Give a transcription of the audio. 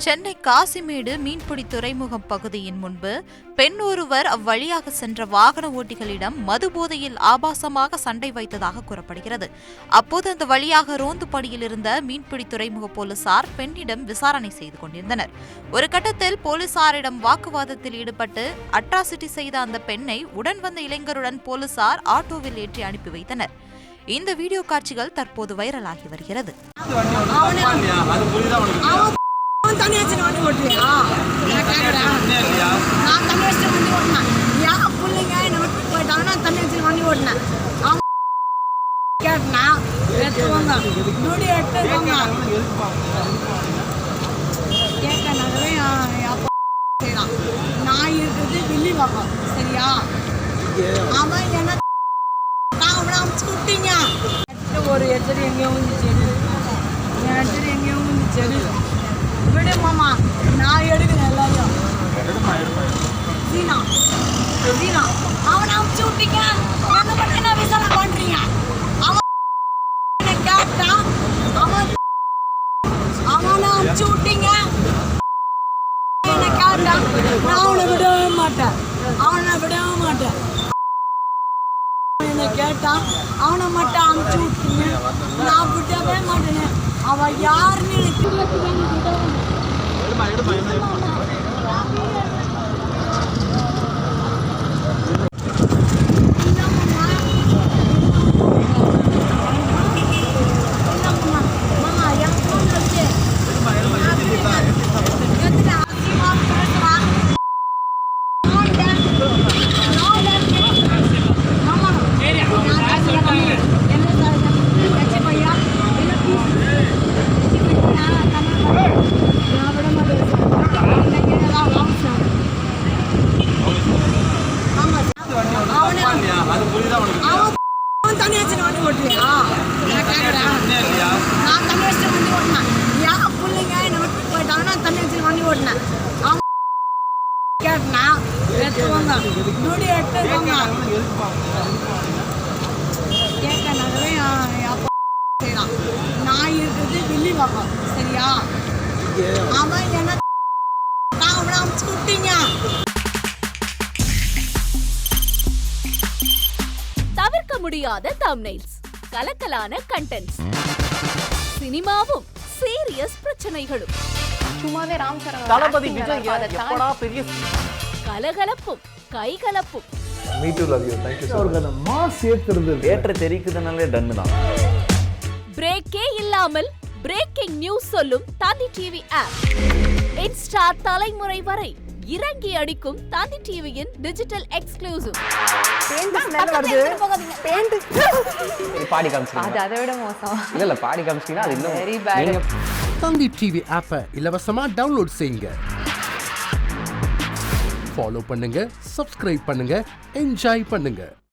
சென்னை காசிமேடு மீன்பிடி துறைமுகம் பகுதியின் முன்பு பெண் ஒருவர் அவ்வழியாக சென்ற வாகன ஓட்டிகளிடம் மது போதையில் ஆபாசமாக சண்டை வைத்ததாக கூறப்படுகிறது. அப்போது அந்த வழியாக ரோந்து பணியில் இருந்த மீன்பிடி துறைமுக போலீசார் பெண்ணிடம் விசாரணை செய்து கொண்டிருந்தனர். ஒரு கட்டத்தில் போலீசாரிடம் வாக்குவாதத்தில் ஈடுபட்டு அட்ராசிட்டி செய்த அந்த பெண்ணை உடன் வந்த இளைஞருடன் போலீசார் ஆட்டோவில் ஏற்றி அனுப்பி வைத்தனர். இந்த வீடியோ காட்சிகள் தற்போது வைரலாகி வருகிறது. தண்ணி வச்சு வண்டி ஓட்டுறியா? நான் கேட்குறேன். நான் தண்ணி வச்சுட்டு வண்டி ஓட்டினேன். ஏன் பிள்ளைங்க என்னை விட்டு போயிட்டாங்கன்னா தண்ணி வச்சு வண்டி ஓட்டினேன். அவங்க கேட்டேன்னா எடுத்துக்கோங்க, நூடி எடுத்துக்கோங்க கேட்டனாகவே அப்பா செய்யலாம். நான் இருக்கிறது வில்லி வாக்கம், சரியா? அவன் என்ன அவனை அமுச்சு விட்டீங்க. ஒரு எச்சரி எங்கேயோ வந்துச்சு, எச்சரி எங்கேயோ வந்துச்சு. விடு மாமா, நான் எடுக்கிறேன் எல்லாரையும். சீனா சீனா அவனை அமுச்சு விட்டீங்க. என்ன பண்ணி என்ன விசாரணை பண்றீங்க? அவன் கேட்டான், அவனை அமுச்சு விட்டீங்க. என்ன கேட்டான், நான் அவனை விடவே மாட்டேன். என்ன கேட்டான், அவனை மட்டும் அமுச்சு விட்டீங்க. நான் விடவே மாட்டேன்னு. அவன் யாருன்னு தண்ணி வச்சு வண்டி ஓட்டுறியா? நான் கேட்குறேன். நான் தண்ணி வச்சுட்டு வண்டி ஓட்டினேன். ஏன் பிள்ளைங்க என்னை விட்டு போயிட்டாங்கன்னா தண்ணி வச்சு வண்டி ஓட்டினேன். அவங்க கேட்டேன்னா எடுத்துக்கோங்க, நூடி எடுத்துக்கோங்க கேட்டனாகவே அப்பா செய்யலாம். நான் இருக்கிறது வில்லி வாக்கம், சரியா? அவன் என்ன அவனை அமுச்சு விட்டீங்க. தவிர்க்க முடியாத தம்ப்நெயில்ஸ், கலக்கலான கண்டென்ட்ஸ், சினிமாவும் சீரியஸ் பிரச்சனைகளும், சும்மாவே ராம் சரண் தளபதி விஜய் எப்படா பெரிய கலகலப்பும் கைகலப்பும். Me too love you. Thank you அவருக்கு அந்த மாஸ் ஏத்துறது ஏற்ற தெரிக்குதுனாலே டன் தான். பிரேக்கே இல்லாமல் பிரேக்கிங் நியூஸ் சொல்லும் தந்தி டிவி ஆப். இன்ஸ்டா தலைமுறை வரை இறங்கி அடிக்கும் தந்தி டிவியின் டிஜிட்டல் எக்ஸ்க்ளூசிவ். பாடி காமிச்சீங்க, அது அதை விட மோசம். இல்ல பாடி காமிச்சீங்கன்னா அது இன்னும் வெரி பேட். தந்தி டிவி ஆப்பை இலவசமா டவுன்லோட் செய்யுங்க. ஃபாலோ பண்ணுங்க, சப்ஸ்கிரைப் பண்ணுங்க, என்ஜாய் பண்ணுங்க.